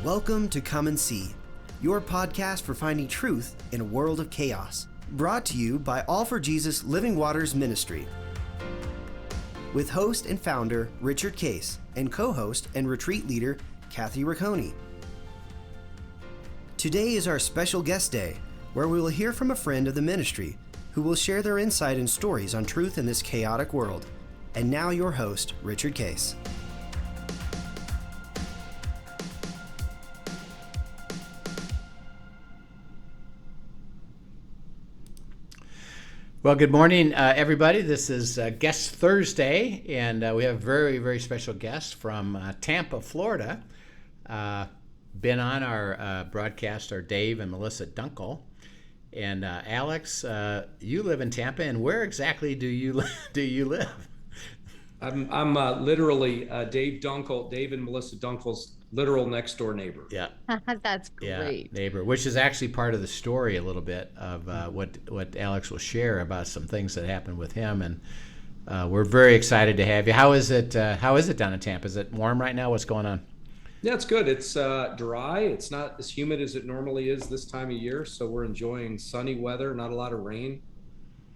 Welcome to Come and See, your podcast for finding truth in a world of chaos. Brought to you by All for Jesus Living Waters Ministry. With host and founder Richard Case and co-host and retreat leader Kathy Ricconi. Today is our special guest day, where we will hear from a friend of the ministry who will share their insight and stories on truth in this chaotic world. And now your host, Richard Case. Well, good morning, everybody. This is Guest Thursday, and we have a very, very special guest from Tampa, Florida. Been on our broadcast are Dave and Melissa Dunkel. And Alex, you live in Tampa, and where exactly do you live? I'm literally Dave and Melissa Dunkel's literal next door neighbor. Yeah, That's great. Yeah, neighbor, which is actually part of the story a little bit of what Alex will share about some things that happened with him, and we're very excited to have you. How is it down in Tampa? Is it warm right now? What's going on? Yeah, it's good. It's dry. It's not as humid as it normally is this time of year, so we're enjoying sunny weather, not a lot of rain.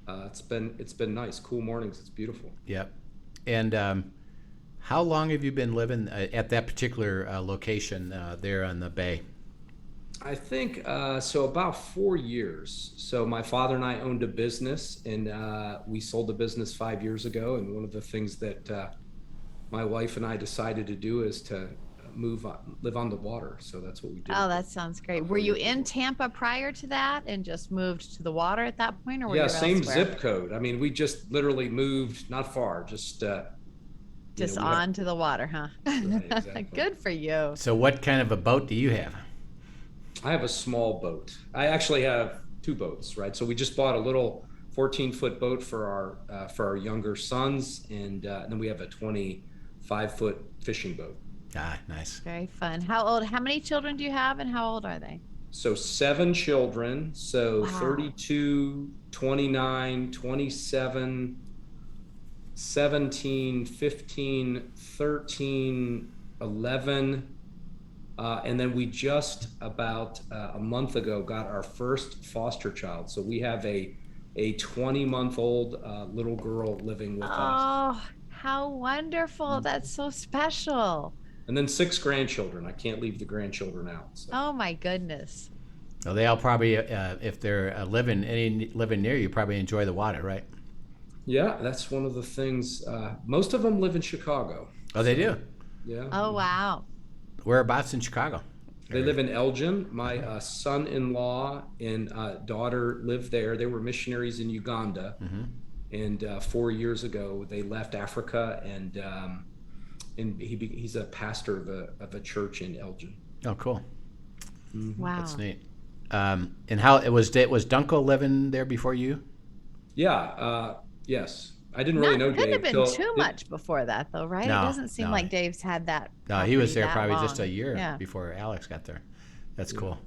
It's been nice, cool mornings. It's beautiful. Yep. And how long have you been living at that particular location there on the bay? I think so about 4 years. So my father and I owned a business, and we sold the business 5 years ago. And one of the things that my wife and I decided to do is to live on the water. So that's what we did. Oh, that sounds great. Were you in Tampa prior to that and just moved to the water at that point, or were you same elsewhere? zip code. I mean, we just literally moved not far, just on to the water, huh? Right, exactly. Good for you. So what kind of a boat do you have? I have a small boat. I actually have two boats, right? So we just bought a little 14-foot boat for our younger sons, and then we have a 25-foot fishing boat. Ah, nice. Very fun. How many children do you have, and how old are they? So 7 children. So Wow. 32, 29, 27, 17, 15, 13, 11. And then we just about a month ago got our first foster child. So we have a 20-month-old little girl living with us. Oh, how wonderful. That's so special. And then 6 grandchildren. I can't leave the grandchildren out. So. Oh, my goodness. Well, they all probably, if they're living near you, probably enjoy the water, right? Yeah, that's one of the things. Most of them live in Chicago. Oh, they do? Yeah. Oh, wow. Whereabouts in Chicago? They live in Elgin. My son-in-law and daughter live there. They were missionaries in Uganda. Mm-hmm. And 4 years ago, they left Africa, and he's a pastor of a church in Elgin. Oh, cool. Mm-hmm. Wow. That's neat. And how was Dunkel living there before you? Yeah. Yes. I didn't really know Dave. Couldn't have been too much before that, though, right? No, It doesn't seem like Dave's had that. No, he was there property probably that just a long. year Yeah. before Alex got there. That's cool.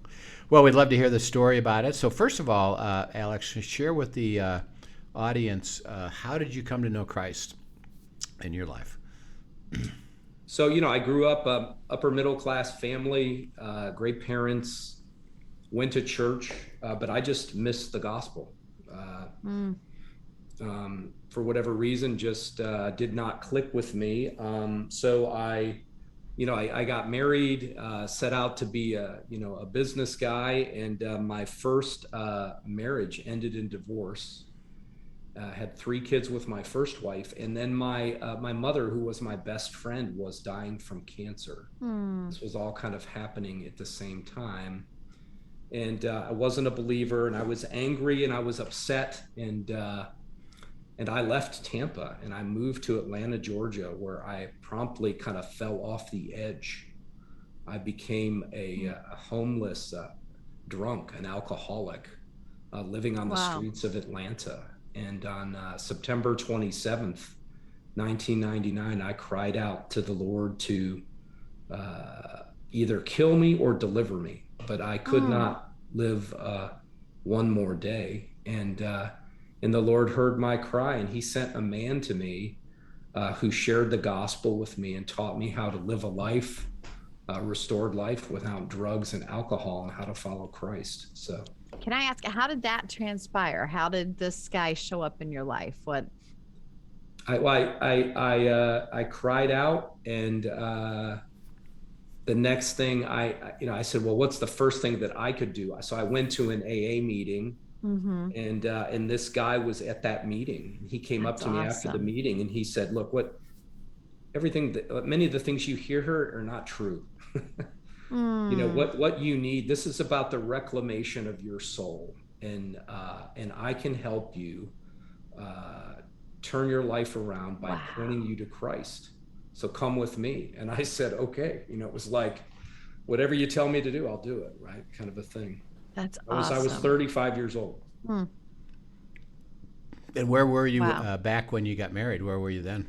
Well, we'd love to hear the story about it. So first of all, Alex, share with the audience, how did you come to know Christ in your life? So, I grew up upper middle class family, great parents, went to church, but I just missed the gospel. For whatever reason, just did not click with me. So I got married, set out to be a business guy, and my first marriage ended in divorce. Had 3 kids with my first wife, and then my mother, who was my best friend, was dying from cancer. This was all kind of happening at the same time, and I wasn't a believer, and I was angry, and I was upset, and I left Tampa, and I moved to Atlanta, Georgia, where I promptly kind of fell off the edge. I became a homeless drunk, an alcoholic, living on the streets of Atlanta. And on September 27th, 1999, I cried out to the Lord to either kill me or deliver me. But I could not live one more day. And the Lord heard my cry, and he sent a man to me who shared the gospel with me and taught me how to live a life restored life without drugs and alcohol, and how to follow Christ. So, Can I ask, how did that transpire? How did this guy show up in your life? What? I cried out, and the next thing I said, well, what's the first thing that I could do? So I went to an AA meeting, and this guy was at that meeting. He came up to me after the meeting, and he said, look, many of the things you hear here are not true. What you need, this is about the reclamation of your soul, and I can help you turn your life around by pointing you to Christ. So come with me. And I said, okay. It was like, whatever you tell me to do, I'll do it, right? Kind of a thing. That's awesome. I was 35 years old. And where were you back when you got married? Where were you then?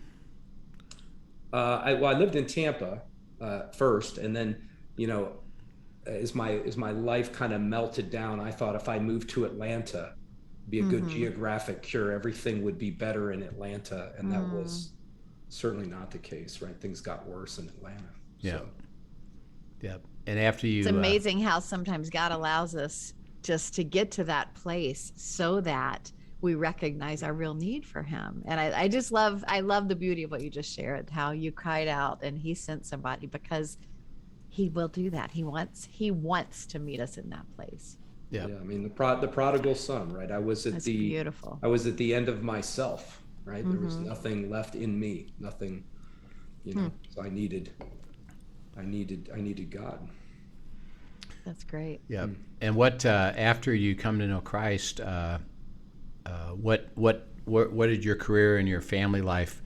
I lived in Tampa first, and then, as my life kind of melted down, I thought if I moved to Atlanta, be a good geographic cure, everything would be better in Atlanta, and that was certainly not the case, right? Things got worse in Atlanta. Yeah. Yeah. And after you, it's amazing how sometimes God allows us just to get to that place so that we recognize our real need for him. And I love the beauty of what you just shared, how you cried out and he sent somebody, because he will do that. He wants to meet us in that place. Yeah. I mean, the prodigal son, right? I was at the end of myself, right? There was nothing left in me, nothing, so I needed God. That's great. Yeah. And what, after you come to know Christ, what did your career and your family life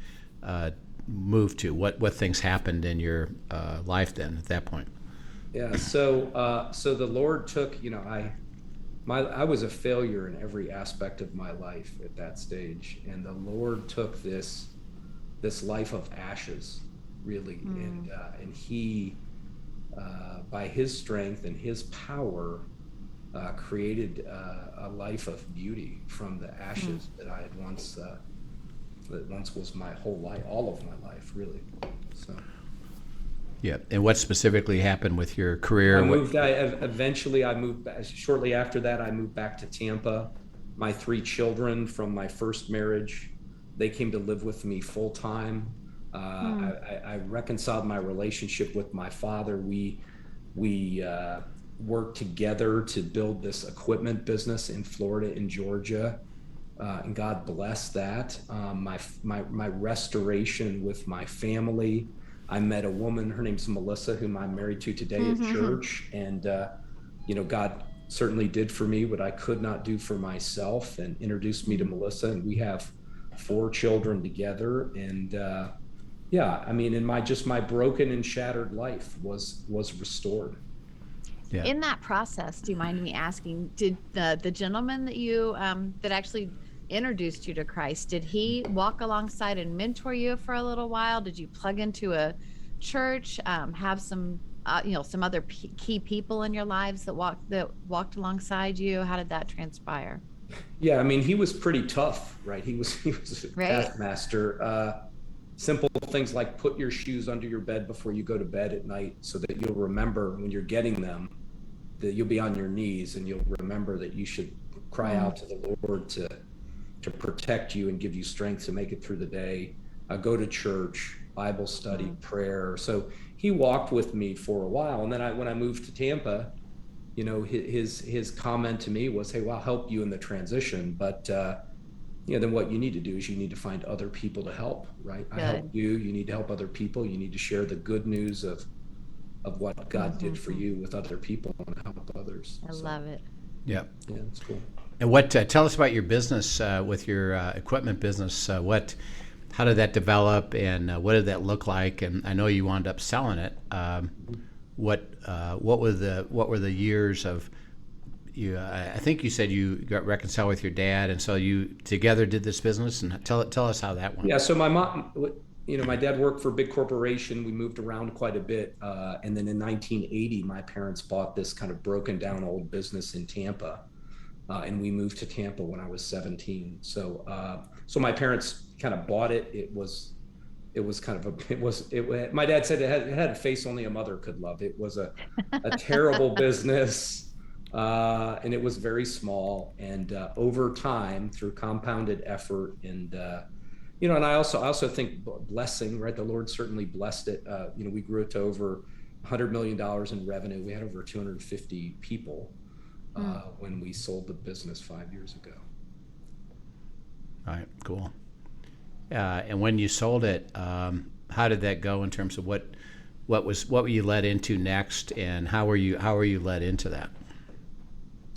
move to? What things happened in your life then at that point? Yeah. So the Lord took, I was a failure in every aspect of my life at that stage, and the Lord took this life of ashes, really, and He, by His strength and His power, created a life of beauty from the ashes that I had once that once was my whole life, all of my life, really. So. Yeah, and what specifically happened with your career? Eventually I moved back. Shortly after that, I moved back to Tampa. My 3 children from my first marriage, they came to live with me full time. I reconciled my relationship with my father. We worked together to build this equipment business in Florida and Georgia, and God blessed that. My restoration with my family. I met a woman, her name's Melissa, whom I'm married to today at church. And, God certainly did for me what I could not do for myself, and introduced me to Melissa. And we have 4 children together. And in my broken and shattered life was restored. Yeah. In that process, do you mind me asking, did the gentleman that you, that actually introduced you to Christ, did he walk alongside and mentor you for a little while? Did you plug into a church, have some some other key people in your lives that walked alongside you? How did that transpire? Yeah, I mean, he was pretty tough, right? He was a taskmaster. Simple things like put your shoes under your bed before you go to bed at night, so that you'll remember when you're getting them, that you'll be on your knees and you'll remember that you should cry out to the Lord to protect you and give you strength to make it through the day. Go to church, Bible study, prayer. So he walked with me for a while. And then when I moved to Tampa, his comment to me was, hey, well, I'll help you in the transition. But, then what you need to do is you need to find other people to help, right? Good. I help you. You need to help other people. You need to share the good news of what God did for you with other people and help others. I love it. Yeah. Yeah, it's cool. And tell us about your business, with your equipment business. How did that develop, and what did that look like? And I know you wound up selling it. What were the years of you? I think you said you got reconciled with your dad, and so you together did this business. And tell us how that went. Yeah. So my mom, my dad worked for a big corporation. We moved around quite a bit, and then in 1980, my parents bought this kind of broken down old business in Tampa. And we moved to Tampa when I was 17. So my parents kind of bought it. It was it was kind of my dad said it had a face only a mother could love. It was a terrible business. And it was very small, and over time, through compounded effort, and and I also think blessing, right? The Lord certainly blessed it. We grew it to over $100 million in revenue. We had over 250 people when we sold the business 5 years ago. All right, cool. And when you sold it, how did that go in terms of what were you led into next, and how were you led into that?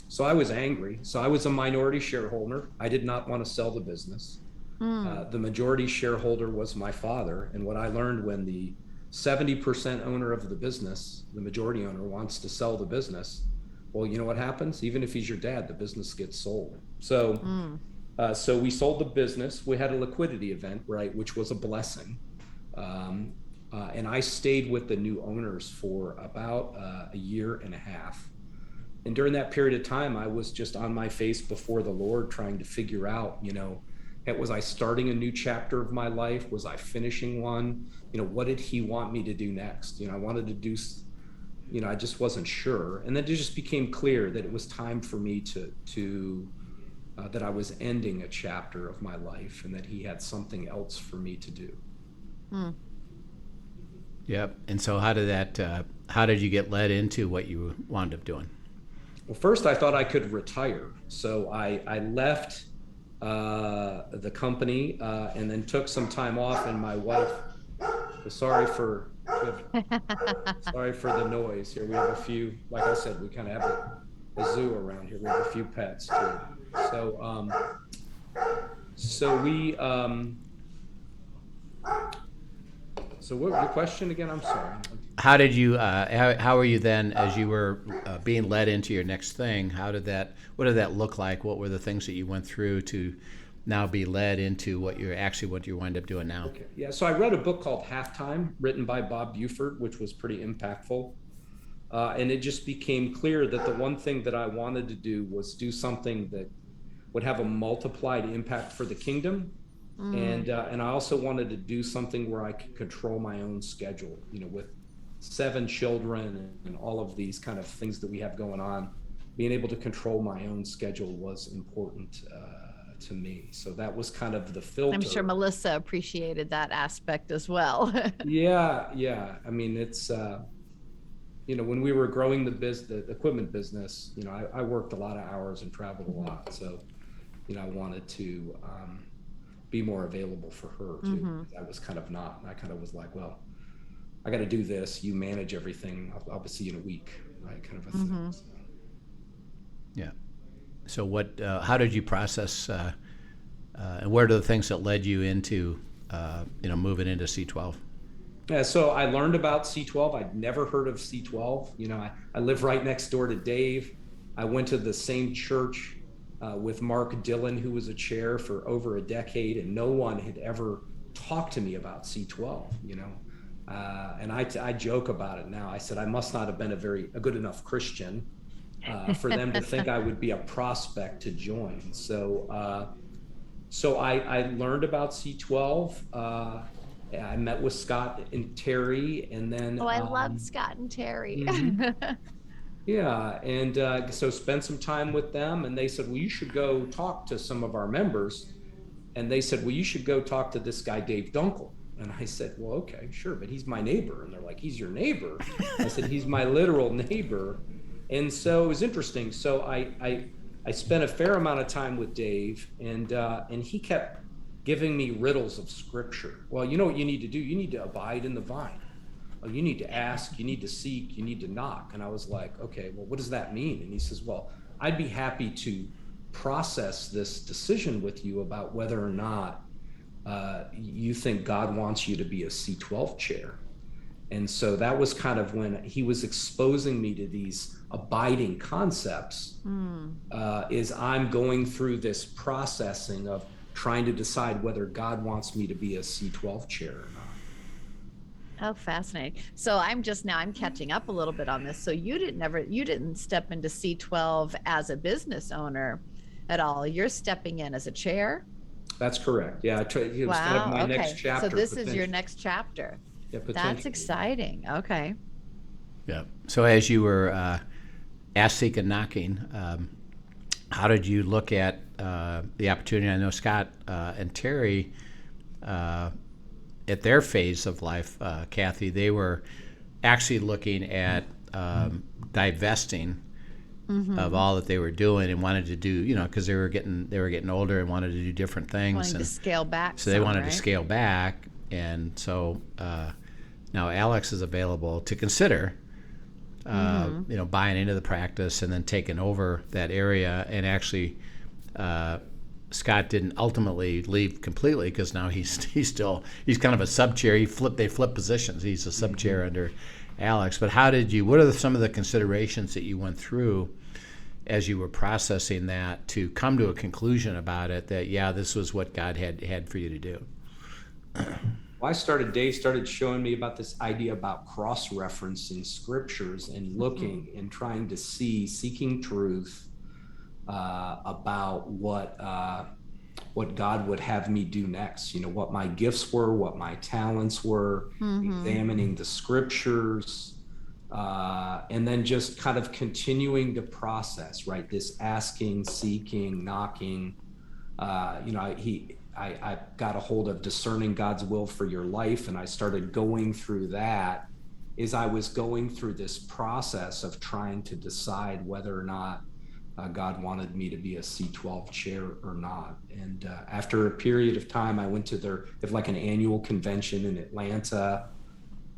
So I was angry. So I was a minority shareholder. I did not want to sell the business. The majority shareholder was my father. And what I learned, when the 70% owner of the business, the majority owner, wants to sell the business, well, you know what happens? Even if he's your dad, the business gets sold. So so we sold the business. We had a liquidity event, right, which was a blessing. And I stayed with the new owners for about a year and a half. And during that period of time, I was just on my face before the Lord, trying to figure out, was I starting a new chapter of my life? Was I finishing one? What did he want me to do next? I wanted to do, I just wasn't sure. And then it just became clear that it was time for me to that I was ending a chapter of my life, and that he had something else for me to do. Yep. And so how did you get led into what you wound up doing? Well, first I thought I could retire. So I left the company and then took some time off, and my wife, sorry for the noise here. We have a few, like I said, we kind of have a zoo around here. We have a few pets too. So what was your question again? I'm sorry. How did you? How were you then, as you were being led into your next thing? What did that look like? What were the things that you went through to now be led into what you wind up doing now? Okay. Yeah. So I read a book called Halftime, written by Bob Buford, which was pretty impactful. And it just became clear that the one thing that I wanted to do was do something that would have a multiplied impact for the kingdom. And I also wanted to do something where I could control my own schedule, with 7 children and all of these kind of things that we have going on. Being able to control my own schedule was important to me. So that was kind of the filter. I'm sure Melissa appreciated that aspect as well. Yeah. I mean, it's, when we were growing the equipment business, I worked a lot of hours and traveled a lot. So, I wanted to be more available for her too. I was kind of not. I kind of was like, well, I got to do this. You manage everything. I'll see you in a week, right? Kind of a thing. So. Yeah. So how did you process, and where are the things that led you into, moving into C12? Yeah, so I learned about C12. I'd never heard of C12. I live right next door to Dave. I went to the same church with Mark Dillon, who was a chair for over a decade, and no one had ever talked to me about C12, and I joke about it now. I said, I must not have been a good enough Christian for them to think I would be a prospect to join. So I learned about C12. I met with Scott and Terry, and then I love Scott and Terry. Yeah, and so spent some time with them, and they said, well, you should go talk to some of our members. And they said, well, you should go talk to this guy, Dave Dunkel. And I said, well, okay, sure, but he's my neighbor. And they're like, he's your neighbor? I said, he's my literal neighbor. And so it was interesting. So I spent a fair amount of time with Dave, and he kept giving me riddles of scripture. Well, you know what you need to do? You need to abide in the vine. You need to ask, you need to seek, you need to knock. And I was like, okay, well, what does that mean? And he says, well, I'd be happy to process this decision with you about whether or not you think God wants you to be a C12 chair. And so that was kind of when he was exposing me to these abiding concepts, is I'm going through this processing of trying to decide whether God wants me to be a C12 chair or not. Oh, fascinating. So I'm catching up a little bit on this. So you didn't step into C12 as a business owner at all. You're stepping in as a chair. That's correct. Yeah, it was kind of Wow. my next Okay. So chapter. this is your next chapter. Yeah, That's potentially. exciting. Okay. Yeah. So as you were asking and knocking, how did you look at the opportunity? I know Scott and Terry, at their phase of life, Kathy, they were actually looking at divesting of all that they were doing and wanted to do, because they were getting older and wanted to do different things. Wanting to scale back. So they wanted right? to scale back, and so now Alex is available to consider, buying into the practice and then taking over that area. And actually, Scott didn't ultimately leave completely because now he's kind of a sub chair. They flip positions. He's a sub chair under Alex. But what are some of the considerations that you went through as you were processing that to come to a conclusion about it that, yeah, this was what God had for you to do? Well, Dave started showing me about this idea about cross-referencing scriptures and looking and trying to seeking truth about what God would have me do next, what my gifts were, what my talents were, examining the scriptures, and then just kind of continuing to process, right? This asking, seeking, knocking. I got a hold of discerning God's will for your life, and I started going through that as I was going through this process of trying to decide whether or not God wanted me to be a C12 chair or not. And after a period of time, I went to they have like an annual convention in Atlanta.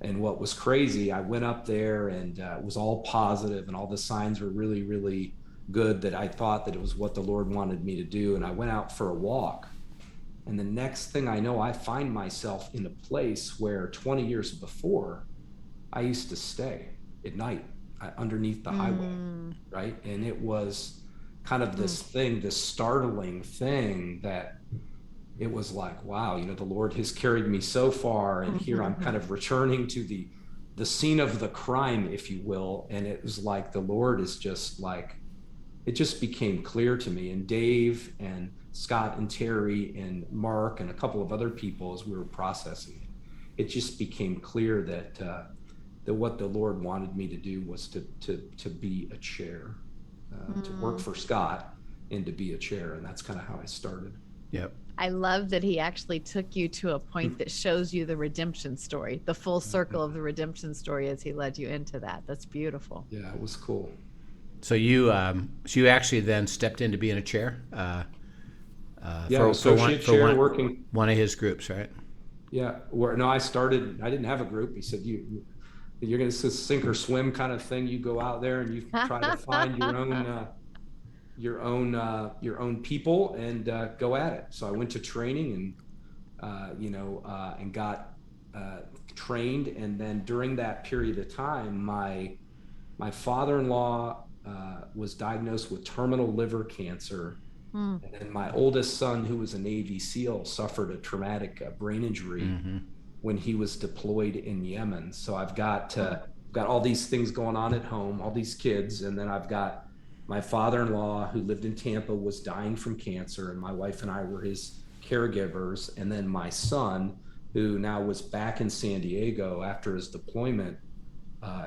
And what was crazy, I went up there and it was all positive and all the signs were really, really good, that I thought that it was what the Lord wanted me to do. And I went out for a walk. And the next thing I know, I find myself in a place where 20 years before, I used to stay at night underneath the highway, right? And it was kind of this startling thing that it was like, wow, the Lord has carried me so far, and here I'm kind of returning to the scene of the crime, if you will. And it was like the Lord is just like, it just became clear to me. And Dave and Scott and Terry and Mark and a couple of other people, as we were processing it, it just became clear that what the Lord wanted me to do was to be a chair, to work for Scott and to be a chair. And that's kind of how I started. Yep. I love that he actually took you to a point that shows you the redemption story, the full circle of the redemption story as he led you into that. That's beautiful. Yeah, it was cool. So you actually then stepped into being a chair. Associate chair working one of his groups, right? Yeah. I didn't have a group. He said, you're going to sink or swim kind of thing. You go out there and you try to find your own people and go at it. So I went to training and got trained. And then during that period of time, my father-in-law was diagnosed with terminal liver cancer. And then my oldest son, who was a Navy SEAL, suffered a traumatic brain injury when he was deployed in Yemen. So I've got all these things going on at home, all these kids, and then I've got my father-in-law, who lived in Tampa, was dying from cancer, and my wife and I were his caregivers. And then my son, who now was back in San Diego after his deployment,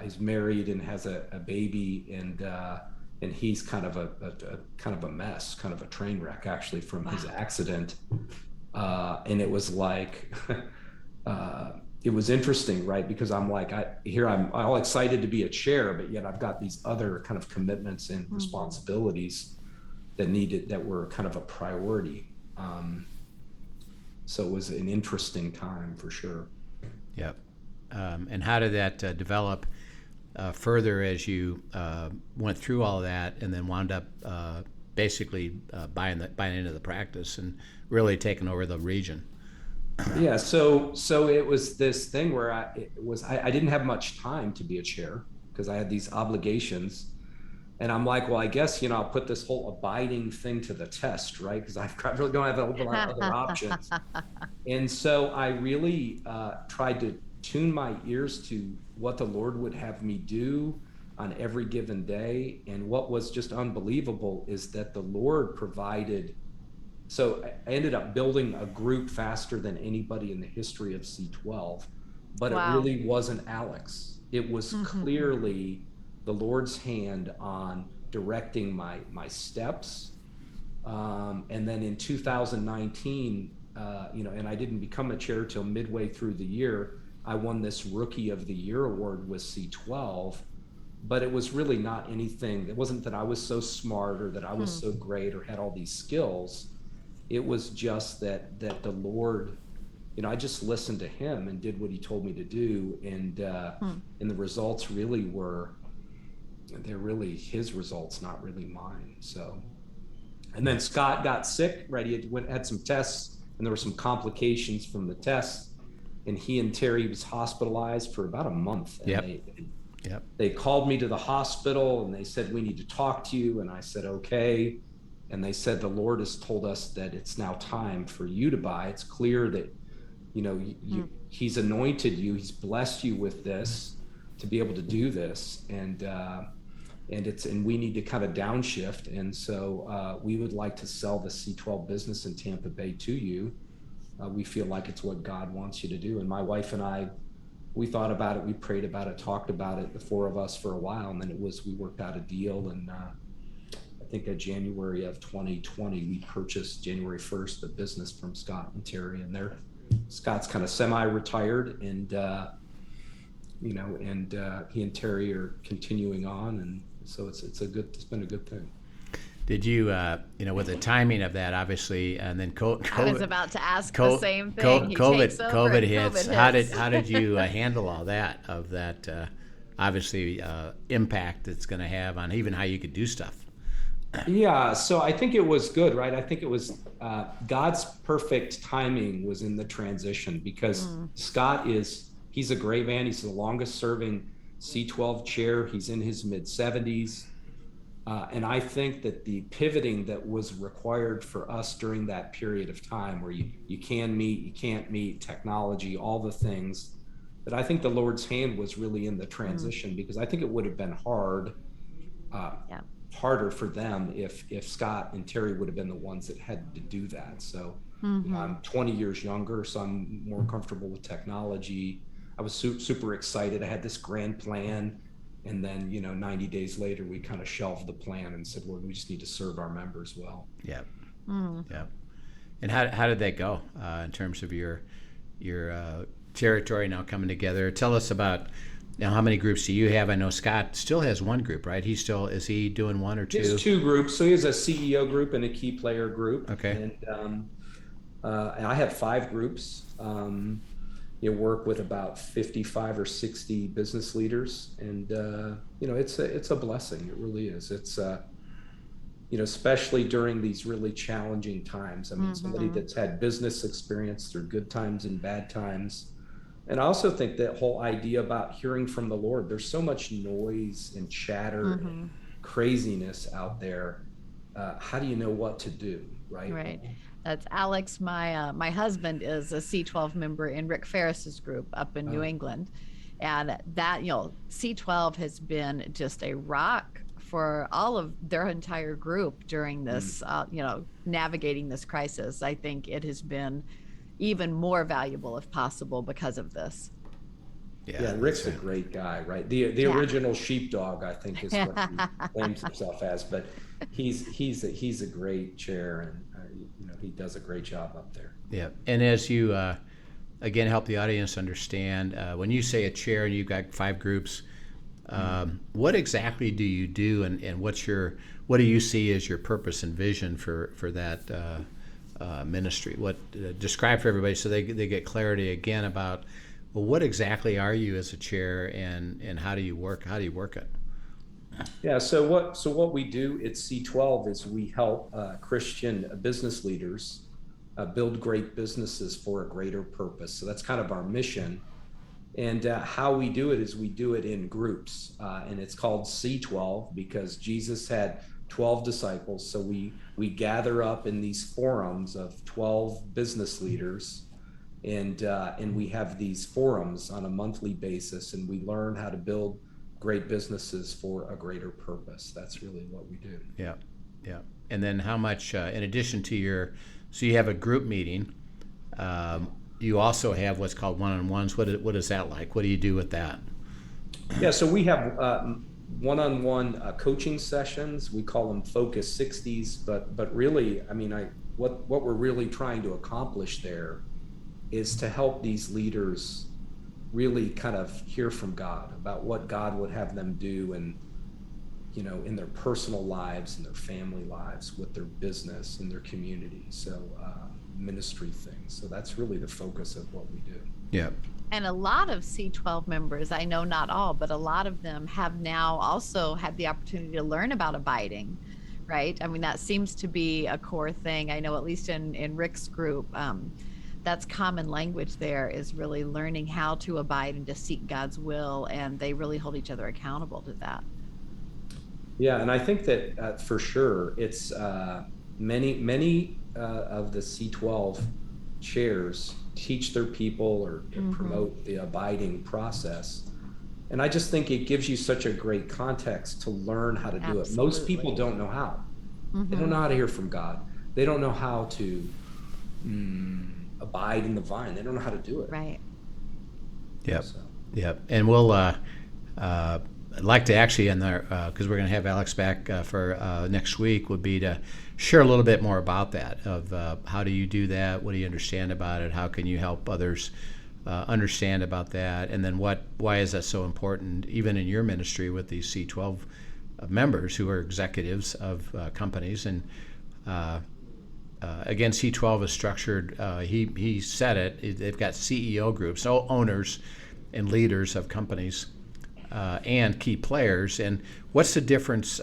is married and has a baby, and he's kind of a mess, kind of a train wreck, actually, from his accident. And it was like, it was interesting, right? Because I'm like, I'm all excited to be a chair, but yet I've got these other kind of commitments and responsibilities that were kind of a priority. So it was an interesting time for sure. Yep. And how did that develop further as you went through all that and then wound up basically buying into the practice and really taking over the region? Yeah, so it was this thing where I didn't have much time to be a chair because I had these obligations, and I'm like, well, I guess I'll put this whole abiding thing to the test, right? Because I really don't have a whole lot of other options. And so I really tried to tune my ears to what the Lord would have me do on every given day. And what was just unbelievable is that the Lord provided So I ended up building a group faster than anybody in the history of C12, but Wow. it really wasn't Alex. It was clearly the Lord's hand on directing my steps. And then in 2019, and I didn't become a chair till midway through the year. I won this Rookie of the Year award with C12, but it was really not anything. It wasn't that I was so smart or that I was so great or had all these skills. It was just that the Lord, I just listened to him and did what he told me to do. And the results really they're really his results, not really mine. So, and then Scott got sick, right? He had some tests and there were some complications from the tests, and he and Terry was hospitalized for about a month. And they called me to the hospital and they said, we need to talk to you. And I said, okay. And they said, the Lord has told us that it's now time for you to buy. It's clear that, he's anointed you. He's blessed you with this to be able to do this. And we need to kind of downshift. And so we would like to sell the C12 business in Tampa Bay to you. We feel like it's what God wants you to do. And my wife and I, we thought about it. We prayed about it, talked about it, the four of us, for a while. And then we worked out a deal. And I think in January of 2020, we purchased January 1st the business from Scott and Terry, and Scott's kind of semi-retired, and he and Terry are continuing on, and so it's been a good thing. Did you, with the timing of that, obviously, and then COVID, I was about to ask the same thing. COVID hits. How did you handle all that? Of that, obviously, impact it's going to have on even how you could do stuff. Yeah, so I think it was good, right? I think it was God's perfect timing was in the transition, because Scott he's a great man. He's the longest serving C12 chair. He's in his mid 70s. And I think that the pivoting that was required for us during that period of time where you can meet, you can't meet, technology, all the things, that I think the Lord's hand was really in the transition, because I think it would have been harder for them if Scott and Terry would have been the ones that had to do that. So I'm 20 years younger, so I'm more comfortable with technology. I was super excited. I had this grand plan, and then 90 days later we kind of shelved the plan and said, well, we just need to serve our members well. Yeah. Yeah. And how did that go in terms of your territory now coming together? Tell us about now, how many groups do you have? I know Scott still has one group, right? Is he doing one or two? He has two groups. So he has a CEO group and a key player group. Okay. And I have 5 groups. You work with about 55 or 60 business leaders, and it's a blessing. It really is. It's especially during these really challenging times. I mean, somebody that's had business experience through good times and bad times. And I also think that whole idea about hearing from the Lord, there's so much noise and chatter and craziness out there. How do you know what to do, right? Right. That's Alex. My husband is a C12 member in Rick Ferris's group up in New England. And that, C12 has been just a rock for all of their entire group during this, navigating this crisis. I think it has been even more valuable, if possible, because of this. Yeah, Rick's a great guy, right? The original sheepdog, I think, is what he claims himself as. But he's a great chair, and he does a great job up there. Yeah, and as you again help the audience understand, when you say a chair and you've got 5 groups, what exactly do you do, and what do you see as your purpose and vision for that ministry? What describe for everybody so they get clarity again about, well, what exactly are you as a chair, and how do you work it? Yeah, so what we do at C12 is we help Christian business leaders build great businesses for a greater purpose. So that's kind of our mission. And how we do it is we do it in groups, and it's called C12 because Jesus had 12 disciples. So we gather up in these forums of 12 business leaders, and we have these forums on a monthly basis, and we learn how to build great businesses for a greater purpose. That's really what we do. Yeah. And then how much, in addition to your So you have a group meeting. You also have what's called one-on-ones. What is that like? What do you do with that? Yeah, so we have one-on-one coaching sessions. We call them Focus 60s, but really, I mean, what we're really trying to accomplish there is to help these leaders really kind of hear from God about what God would have them do, and in their personal lives and their family lives, with their business and their community. So ministry things. So that's really the focus of what we do. Yeah. And a lot of C12 members, I know not all, but a lot of them have now also had the opportunity to learn about abiding, right? I mean, that seems to be a core thing. I know at least in Rick's group, that's common language there, is really learning how to abide and to seek God's will. And they really hold each other accountable to that. Yeah, and I think that for sure, it's many of the C12 chairs teach their people or promote the abiding process. And I just think it gives you such a great context to learn how to do it. Most people don't know how. They don't know how to hear from God. They don't know how to abide in the vine. They don't know how to do it. Right. Yep. Yep. And we'll I'd like to actually, in there, because we're going to have Alex back for next week, would be to share a little bit more about that, of how do you do that, what do you understand about it, how can you help others understand about that, and then why is that so important, even in your ministry with these C12 members who are executives of companies. And again, C12 is structured, he said it, they've got CEO groups, so owners and leaders of companies, and key players. And what's the difference,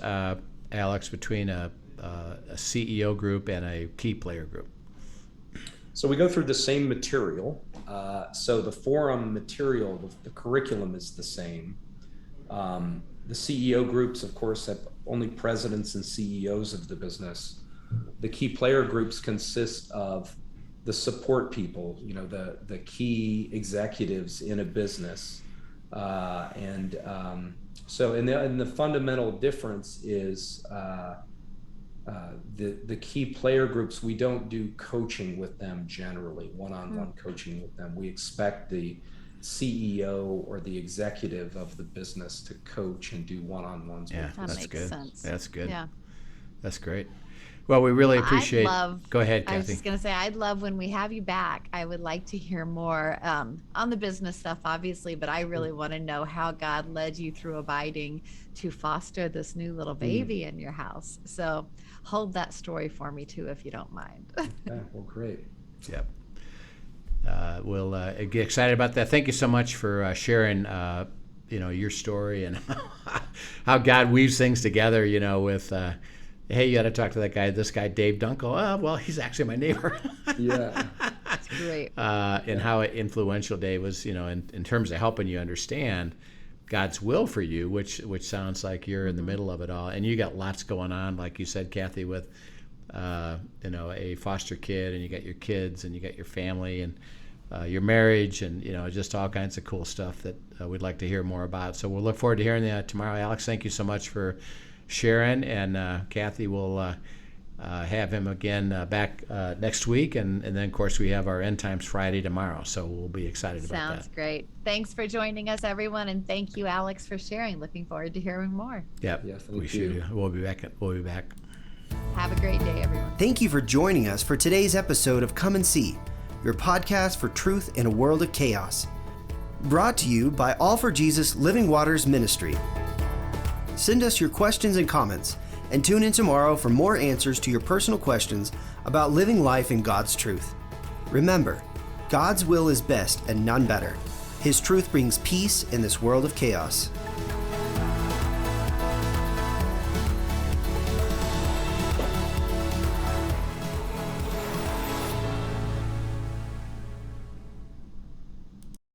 Alex, between a CEO group and a key player group? So we go through the same material. So the forum material, the curriculum is the same. The CEO groups, of course, have only presidents and CEOs of the business. The key player groups consist of the support people, the key executives in a business. So the fundamental difference is the key player groups, we don't do coaching with them generally, one-on-one coaching with them. We expect the CEO or the executive of the business to coach and do one-on-ones with them. That makes sense. That's good. Yeah. That's great. Well, we really appreciate. Go ahead, Kathy. I was just going to say, I'd love when we have you back. I would like to hear more on the business stuff, obviously, but I really want to know how God led you through abiding to foster this new little baby in your house. So hold that story for me too, if you don't mind. Yeah, well, great. Yep. We'll get excited about that. Thank you so much for sharing, your story and how God weaves things together. With. Hey, you got to talk to this guy, Dave Dunkel. Oh, well, he's actually my neighbor. Yeah. That's great. And how influential Dave was, in terms of helping you understand God's will for you, which sounds like you're in the middle of it all. And you got lots going on, like you said, Kathy, with, a foster kid, and you got your kids, and you got your family, and your marriage, and, just all kinds of cool stuff that we'd like to hear more about. So we'll look forward to hearing that tomorrow. Alex, thank you so much for sharing, and Kathy will have him again back next week, and then of course we have our End Times Friday tomorrow, so we'll be excited about that. Sounds great. Thanks for joining us, everyone, and thank you, Alex, for sharing. Looking forward to hearing more. Yep. Yeah, we should. We'll be back. Have a great day, everyone. Thank you for joining us for today's episode of Come and See, your podcast for truth in a world of chaos. Brought to you by All for Jesus Living Waters Ministry. Send us your questions and comments, and tune in tomorrow for more answers to your personal questions about living life in God's truth. Remember, God's will is best and none better. His truth brings peace in this world of chaos.